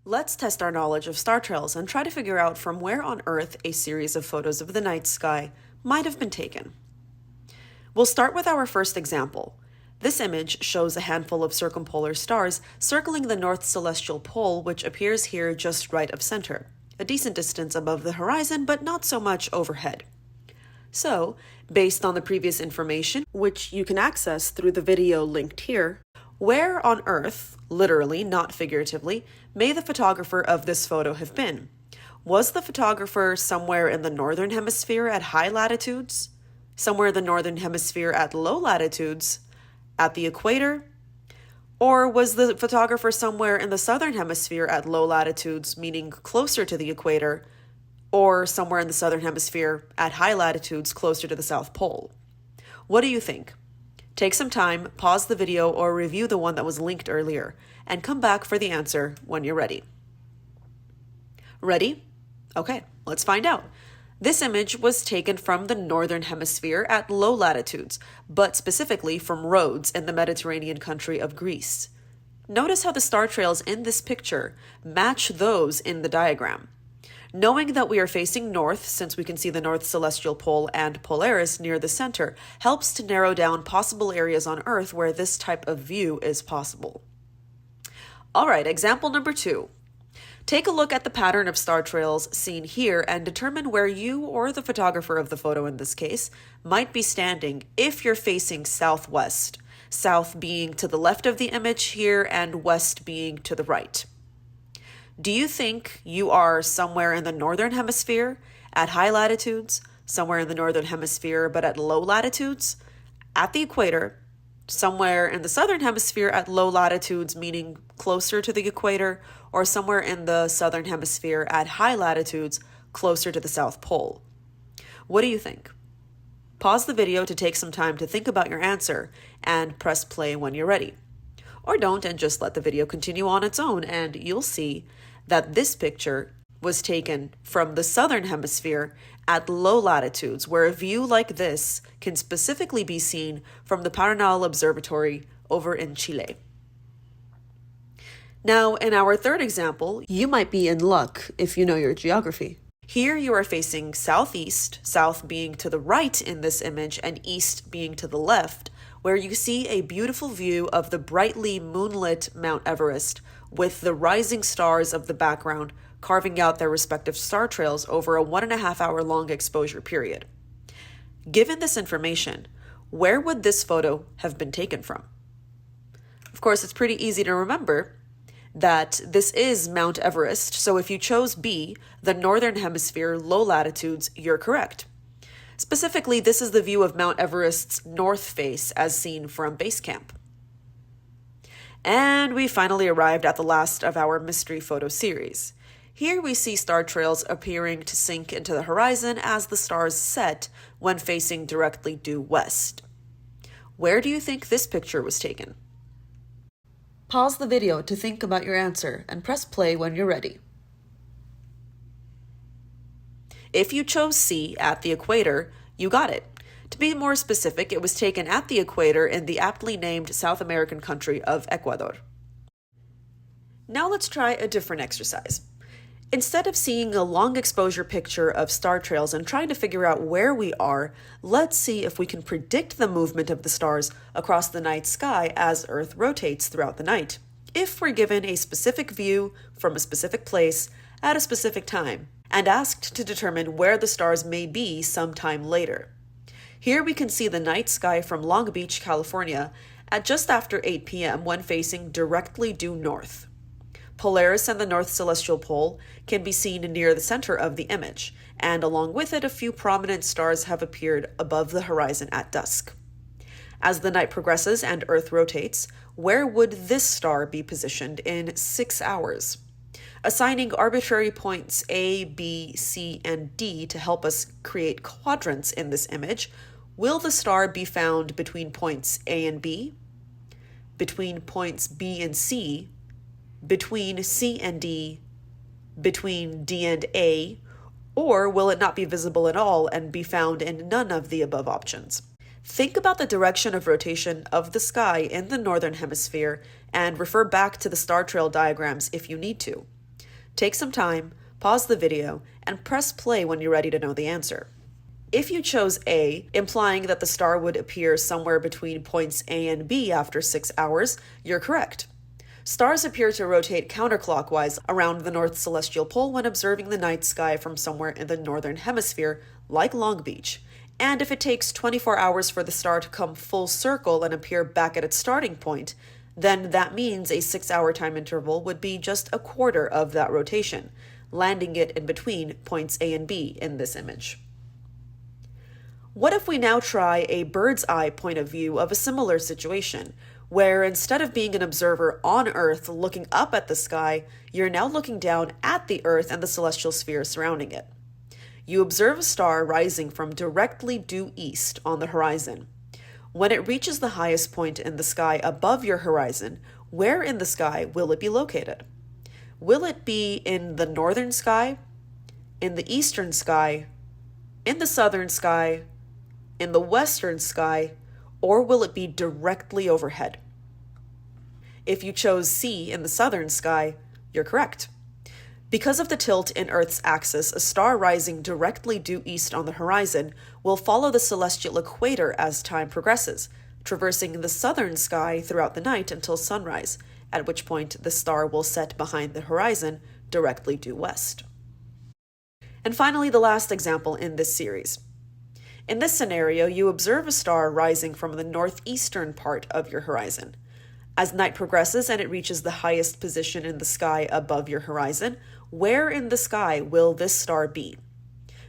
Let's test our knowledge of star trails and try to figure out from where on Earth a series of photos of the night sky might have been taken. We'll start with our first example. This image shows a handful of circumpolar stars circling the north celestial pole, which appears here just right of center, a decent distance above the horizon, but not so much overhead. So, based on the previous information, which you can access through the video linked here, where on Earth, literally, not figuratively, may the photographer of this photo have been? Was the photographer somewhere in the northern hemisphere at high latitudes? Somewhere in the northern hemisphere at low latitudes? At the equator? Or was the photographer somewhere in the southern hemisphere at low latitudes, meaning closer to the equator, or somewhere in the southern hemisphere at high latitudes closer to the South Pole? What do you think? Take some time, pause the video, or review the one that was linked earlier, and come back for the answer when you're ready. Ready? Okay, let's find out. This image was taken from the northern hemisphere at low latitudes, but specifically from Rhodes in the Mediterranean country of Greece. Notice how the star trails in this picture match those in the diagram. Knowing that we are facing north, since we can see the North Celestial Pole and Polaris near the center, helps to narrow down possible areas on Earth where this type of view is possible. All right, example number 2. Take a look at the pattern of star trails seen here and determine where you, or the photographer of the photo in this case, might be standing if you're facing southwest, south being to the left of the image here and west being to the right. Do you think you are somewhere in the northern hemisphere at high latitudes, somewhere in the northern hemisphere but at low latitudes, at the equator, somewhere in the southern hemisphere at low latitudes, meaning closer to the equator, or somewhere in the southern hemisphere at high latitudes, closer to the South Pole? What do you think? Pause the video to take some time to think about your answer and press play when you're ready. Or don't, and just let the video continue on its own, and you'll see that this picture was taken from the southern hemisphere at low latitudes, where a view like this can specifically be seen from the Paranal Observatory over in Chile. Now, in our third example, you might be in luck if you know your geography. Here you are facing southeast, south being to the right in this image and east being to the left, where you see a beautiful view of the brightly moonlit Mount Everest with the rising stars of the background carving out their respective star trails over a 1.5 hour long exposure period. Given this information, where would this photo have been taken from? Of course, it's pretty easy to remember that this is Mount Everest, so if you chose B, the northern hemisphere, low latitudes, you're correct. Specifically, this is the view of Mount Everest's north face as seen from base camp. And we finally arrived at the last of our mystery photo series. Here we see star trails appearing to sink into the horizon as the stars set when facing directly due west. Where do you think this picture was taken? Pause the video to think about your answer and press play when you're ready. If you chose C, at the equator, you got it. To be more specific, it was taken at the equator in the aptly named South American country of Ecuador. Now let's try a different exercise. Instead of seeing a long exposure picture of star trails and trying to figure out where we are, let's see if we can predict the movement of the stars across the night sky as Earth rotates throughout the night, if we're given a specific view from a specific place at a specific time, and asked to determine where the stars may be sometime later. Here we can see the night sky from Long Beach, California at just after 8 p.m. when facing directly due north. Polaris and the North Celestial Pole can be seen near the center of the image, and along with it, a few prominent stars have appeared above the horizon at dusk. As the night progresses and Earth rotates, where would this star be positioned in 6 hours? Assigning arbitrary points A, B, C, and D to help us create quadrants in this image, will the star be found between points A and B, between points B and C, between C and D, between D and A, or will it not be visible at all and be found in none of the above options? Think about the direction of rotation of the sky in the northern hemisphere and refer back to the star trail diagrams if you need to. Take some time, pause the video, and press play when you're ready to know the answer. If you chose A, implying that the star would appear somewhere between points A and B after 6 hours, you're correct. Stars appear to rotate counterclockwise around the North Celestial Pole when observing the night sky from somewhere in the Northern Hemisphere, like Long Beach. And if it takes 24 hours for the star to come full circle and appear back at its starting point, then that means a 6-hour time interval would be just a quarter of that rotation, landing it in between points A and B in this image. What if we now try a bird's eye point of view of a similar situation, where instead of being an observer on Earth looking up at the sky, you're now looking down at the Earth and the celestial sphere surrounding it? You observe a star rising from directly due east on the horizon. When it reaches the highest point in the sky above your horizon, where in the sky will it be located? Will it be in the northern sky, in the eastern sky, in the southern sky, in the western sky, or will it be directly overhead? If you chose C in the southern sky, you're correct. Because of the tilt in Earth's axis, a star rising directly due east on the horizon will follow the celestial equator as time progresses, traversing the southern sky throughout the night until sunrise, at which point the star will set behind the horizon directly due west. And finally, the last example in this series. In this scenario, you observe a star rising from the northeastern part of your horizon. As night progresses and it reaches the highest position in the sky above your horizon, where in the sky will this star be?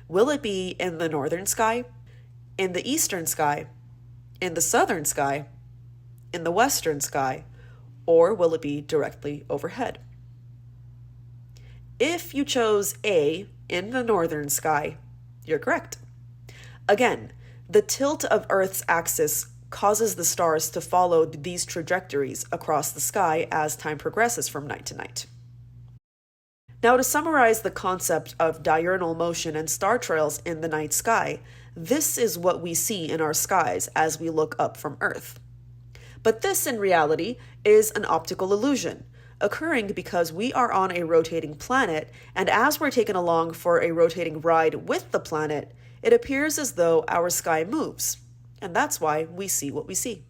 Will it be in the northern sky, in the eastern sky, in the southern sky, in the western sky, or will it be directly overhead? If you chose A, in the northern sky, you're correct. Again, the tilt of Earth's axis causes the stars to follow these trajectories across the sky as time progresses from night to night. Now, to summarize the concept of diurnal motion and star trails in the night sky, this is what we see in our skies as we look up from Earth. But this, in reality, is an optical illusion, occurring because we are on a rotating planet, and as we're taken along for a rotating ride with the planet, it appears as though our sky moves, and that's why we see what we see.